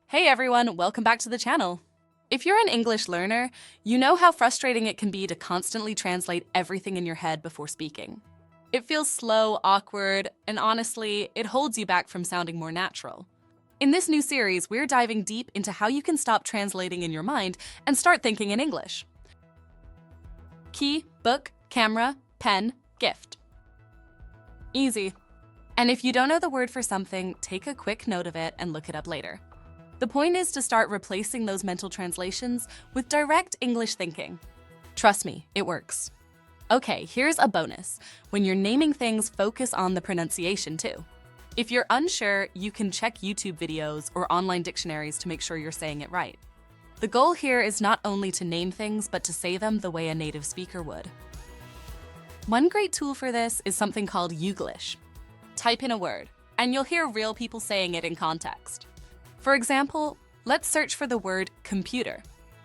Hey everyone, welcome back to the channel. If you're an English learner, you know how frustrating it can be to constantly translate everything in your head before speaking. It feels slow, awkward, and honestly, it holds you back from sounding more natural. In this new series, we're diving deep into how you can stop translating in your mind and start thinking in English. Key, book, camera, pen, gift. Easy. And if you don't know the word for something, take a quick note of it and look it up later. The point is to start replacing those mental translations with direct English thinking. Trust me, it works. Okay, here's a bonus. When you're naming things, focus on the pronunciation too. If you're unsure, you can check YouTube videos or online dictionaries to make sure you're saying it right. The goal here is not only to name things, but to say them the way a native speaker would. One great tool for this is something called YISH. Type in a word, and you'll hear real people saying it in context. For example, let's search for the word computer.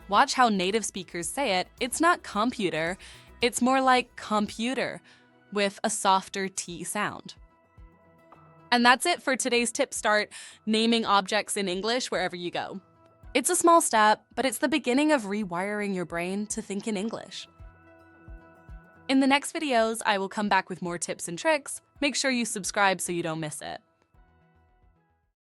Watch how native speakers say it. It's not computer, it's more like computer with a softer T sound. And that's it for today's tip. Start naming objects in English wherever you go. It's a small step, but it's the beginning of rewiring your brain to think in English. In the next videos, I will come back with more tips and tricks. Make sure you subscribe so you don't miss it.